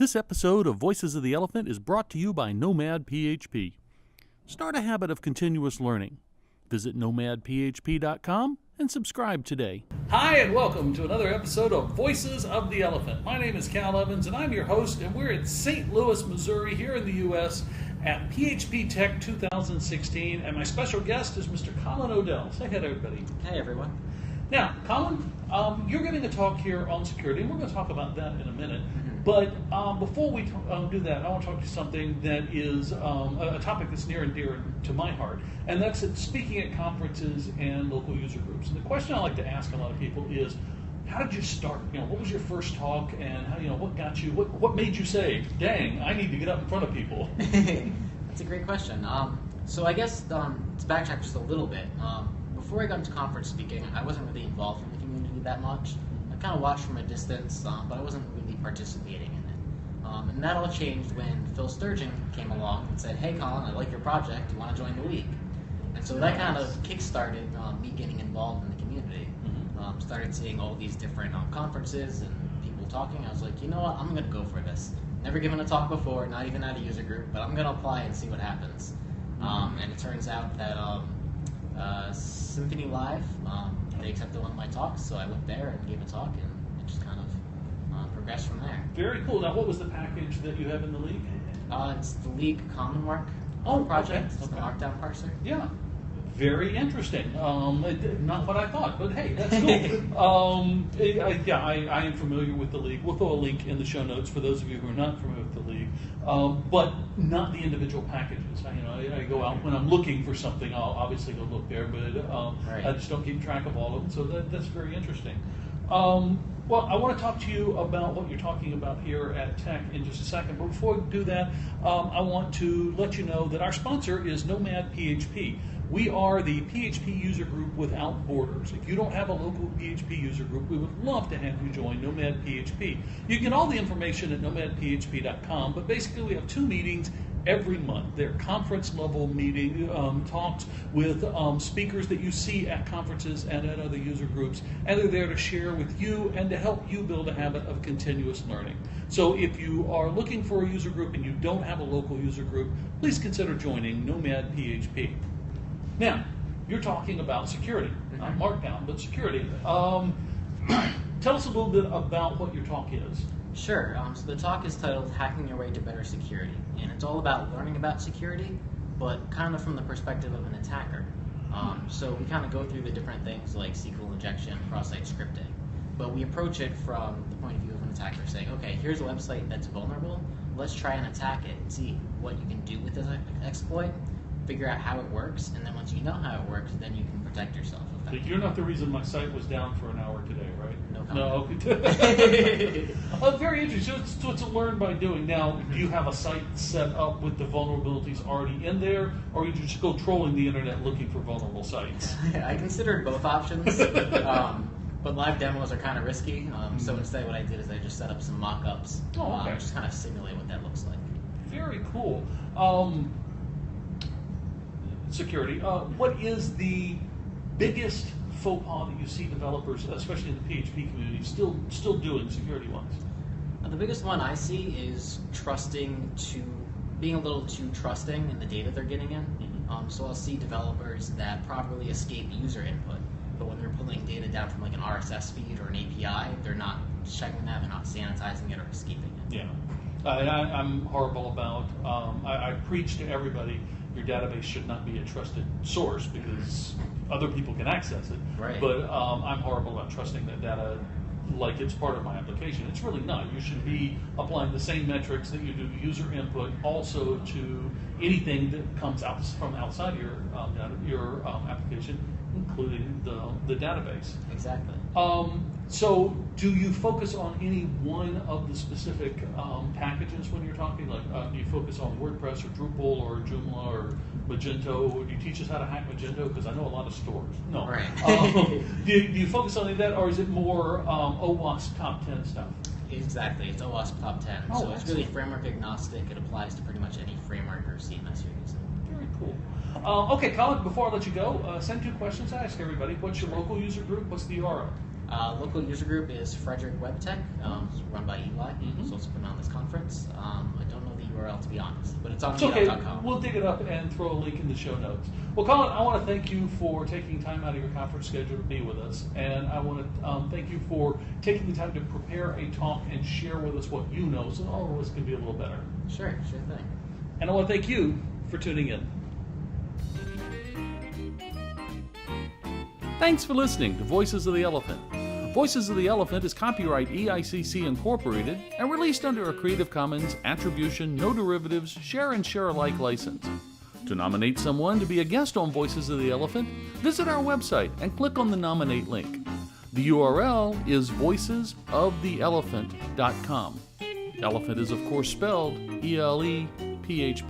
This episode of Voices of the Elephant is brought to you by Nomad PHP. Start a habit of continuous learning. Visit nomadphp.com and subscribe today. Hi, and welcome to another episode of Voices of the Elephant. My name is Cal Evans, and I'm your host, and we're in St. Louis, Missouri, here in the U.S. at PHP Tech 2016, and my special guest is Mr. Colin O'Dell. Say hi to everybody. Hey, everyone. Now, Colin, you're giving a talk here on security, and we're going to talk about that in a minute. But before we do that, I want to talk to you something that is a topic that's near and dear to my heart, and that's speaking at conferences and local user groups. And the question I like to ask a lot of people is, how did you start? What was your first talk, and how, what got you? What made you say, "Dang, I need to get up in front of people"? That's a great question. So I guess to backtrack just a little bit. Before I got into conference speaking, I wasn't really involved in the community that much. I kind of watched from a distance, but I wasn't really participating in it. And that all changed when Phil Sturgeon came along and said, "Hey Colin, I like your project, do you want to join the league?" And so that kind of kick-started me getting involved in the community. Started seeing all these different conferences and people talking. I was like, you know what, I'm going to go for this. Never given a talk before, not even at a user group, but I'm going to apply and see what happens. And it turns out that Symphony Live, they accepted one of my talks, so I went there and gave a talk, and it just kind of progressed from there. Very cool. Now, what was the package that you have in the league? It's the League CommonMark project. Okay. It's the Markdown parser. Yeah. Very interesting. Not what I thought, but hey, that's cool. I am familiar with the league. We'll throw a link in the show notes for those of you who are not familiar with the league, but not the individual packages. I go out when I'm looking for something. I'll obviously go look there, but right. I just don't keep track of all of them. So that's very interesting. Well, I want to talk to you about what you're talking about here at Tech in just a second. But before we do that, I want to let you know that our sponsor is Nomad PHP. We are the PHP user group without borders. If you don't have a local PHP user group, we would love to have you join Nomad PHP. You can get all the information at nomadphp.com, but basically we have 2 meetings every month. They're conference-level meeting talks with speakers that you see at conferences and at other user groups, and they're there to share with you and to help you build a habit of continuous learning. So if you are looking for a user group and you don't have a local user group, please consider joining Nomad PHP. Now, you're talking about security, not Markdown, but security. Tell us a little bit about what your talk is. Sure. So the talk is titled Hacking Your Way to Better Security, and it's all about learning about security, but kind of from the perspective of an attacker. So we kind of go through the different things like SQL injection, cross-site scripting, but we approach it from the point of view of an attacker, saying, okay, here's a website that's vulnerable, let's try and attack it and see what you can do with this exploit, figure out how it works, and then once you know how it works, then you can protect yourself. You're not the reason my site was down for an hour today, right? No comment. No. Very interesting. So it's a learn by doing. Now, do you have a site set up with the vulnerabilities already in there, or are you just go trolling the internet looking for vulnerable sites? I considered both options, but live demos are kind of risky. So instead what I did is I just set up some mock-ups, just kind of simulate what that looks like. Very cool. Security. What is the biggest faux pas that you see developers, especially in the PHP community, still doing security-wise? The biggest one I see is being a little too trusting in the data they're getting in. So I'll see developers that properly escape user input, but when they're pulling data down from like an RSS feed or an API, they're not checking that, they're not sanitizing it or escaping it. Yeah, I'm horrible about. I preach to everybody. Your database should not be a trusted source because other people can access it. Right. But I'm horrible about trusting that data like it's part of my application. It's really not. You should be applying the same metrics that you do user input also to anything that comes out from outside your application, including the database. Exactly. So do you focus on any one of the specific packages when you're talking? Like, do you focus on WordPress or Drupal or Joomla or Magento? Do you teach us how to hack Magento? Because I know a lot of stores. No. Right. Do you focus on any of that, or is it more OWASP top 10 stuff? Exactly. It's OWASP top 10. Oh, so it's really framework agnostic. It applies to pretty much any framework or CMS you're using. Very cool. Okay, Colin, before I let you go, send 2 questions I ask everybody. What's your local user group? What's the URL? Local user group is Frederick Web Tech, run by Eli, so it's put on this conference. It's on It's okay. meetup.com. We'll dig it up and throw a link in the show notes. Well, Colin, I want to thank you for taking time out of your conference schedule to be with us. And I want to thank you for taking the time to prepare a talk and share with us what you know so all of us can be a little better. Sure thing. And I want to thank you for tuning in. Thanks for listening to Voices of the Elephant. Voices of the Elephant is copyright EICC Incorporated and released under a Creative Commons Attribution, No Derivatives, Share and Share Alike license. To nominate someone to be a guest on Voices of the Elephant, visit our website and click on the Nominate link. The URL is voicesoftheelephant.com. Elephant is of course spelled ELEPHPANT.